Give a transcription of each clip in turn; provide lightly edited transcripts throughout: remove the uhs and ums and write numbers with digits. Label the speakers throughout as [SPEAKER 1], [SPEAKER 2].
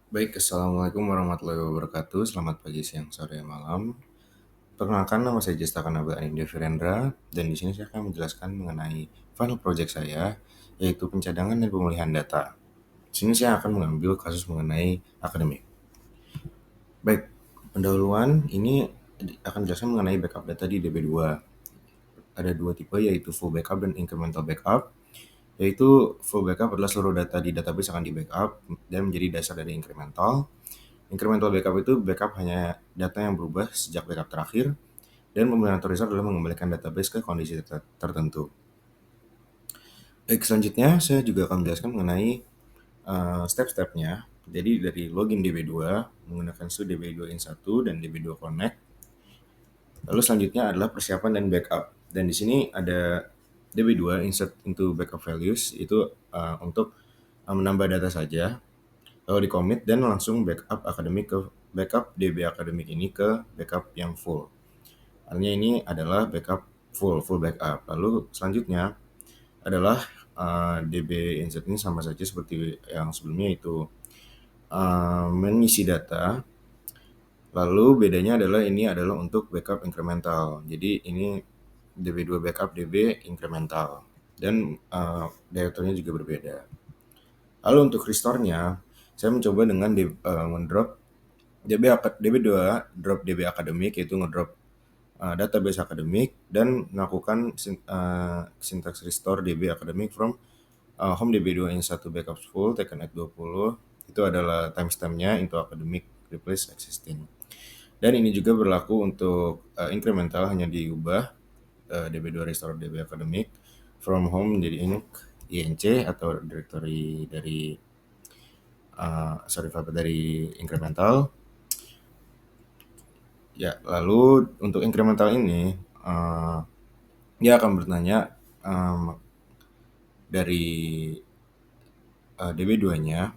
[SPEAKER 1] Baik, Assalamualaikum warahmatullahi wabarakatuh. Selamat pagi, siang, sore, malam. Perkenalkan, nama saya Jesta Kanaba Anindya Virendra, dan di sini saya akan menjelaskan mengenai final project saya, yaitu pencadangan dan pemulihan data. Di sini saya akan mengambil kasus mengenai akademik. Baik, pendahuluan ini akan dijelaskan mengenai backup data di DB2. Ada dua tipe, yaitu full backup dan incremental backup. Yaitu full backup adalah seluruh data di database akan di backup dan menjadi dasar dari incremental. Incremental backup itu backup hanya data yang berubah sejak backup terakhir, dan pemulihan authorizer adalah mengembalikan database ke kondisi tertentu. Baik, selanjutnya saya juga akan menjelaskan mengenai step-stepnya. Jadi dari login DB2 menggunakan sudo db2in1 dan db2 connect. Lalu selanjutnya adalah persiapan dan backup. Dan di sini ada db2 insert into backup values, itu untuk menambah data saja. Lalu di commit dan langsung backup akademik ke backup DB akademik ini ke backup yang full. Artinya ini adalah backup full backup. Lalu selanjutnya adalah DB insert ini sama saja seperti yang sebelumnya, itu mengisi data. Lalu bedanya adalah ini adalah untuk backup incremental. Jadi ini DB2 backup DB incremental dan direkturnya juga berbeda. Lalu untuk restore-nya, saya mencoba dengan mendrop DB2 drop DB akademik, yaitu ngedrop database akademik dan melakukan syntax restore DB akademik from home DB2 in 1 backup full taken at 20. Itu adalah timestamp-nya into academic replace existing. Dan ini juga berlaku untuk incremental, hanya diubah DB2 restore DB academic from home menjadi inc atau directory dari dari incremental. Ya, lalu untuk incremental ini dia akan bertanya dari DB2-nya,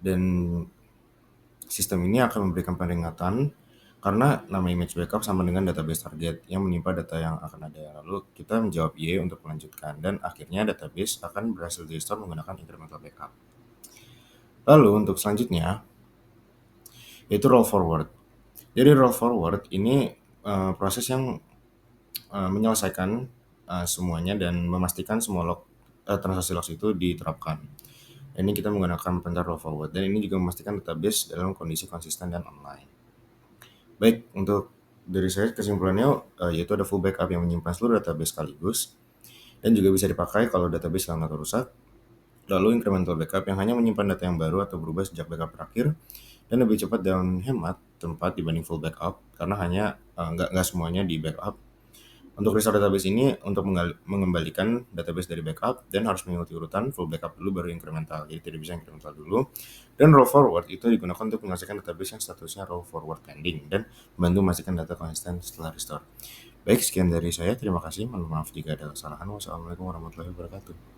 [SPEAKER 1] dan sistem ini akan memberikan peringatan karena nama image backup sama dengan database target yang menimpa data yang akan ada. Lalu kita menjawab Y untuk melanjutkan, dan akhirnya database akan berhasil di restore menggunakan incremental backup. Lalu untuk selanjutnya yaitu roll forward. Jadi roll forward ini proses yang menyelesaikan semuanya dan memastikan semua transaksi logs itu diterapkan. Ini kita menggunakan perintah roll forward, dan ini juga memastikan database dalam kondisi konsisten dan online. Baik, untuk dari saya kesimpulannya yaitu ada full backup yang menyimpan seluruh database sekaligus dan juga bisa dipakai kalau database hilang atau rusak. Lalu incremental backup yang hanya menyimpan data yang baru atau berubah sejak backup terakhir dan lebih cepat dan hemat tempat dibanding full backup karena hanya nggak semuanya di backup. Untuk restore database ini untuk mengembalikan database dari backup dan harus mengikuti urutan full backup dulu baru incremental. Jadi tidak bisa incremental dulu. Dan roll forward itu digunakan untuk menyelesaikan database yang statusnya roll forward pending dan membantu memastikan data konsisten setelah restore. Baik, sekian dari saya. Terima kasih. Mohon maaf jika ada kesalahan. Wassalamualaikum warahmatullahi wabarakatuh.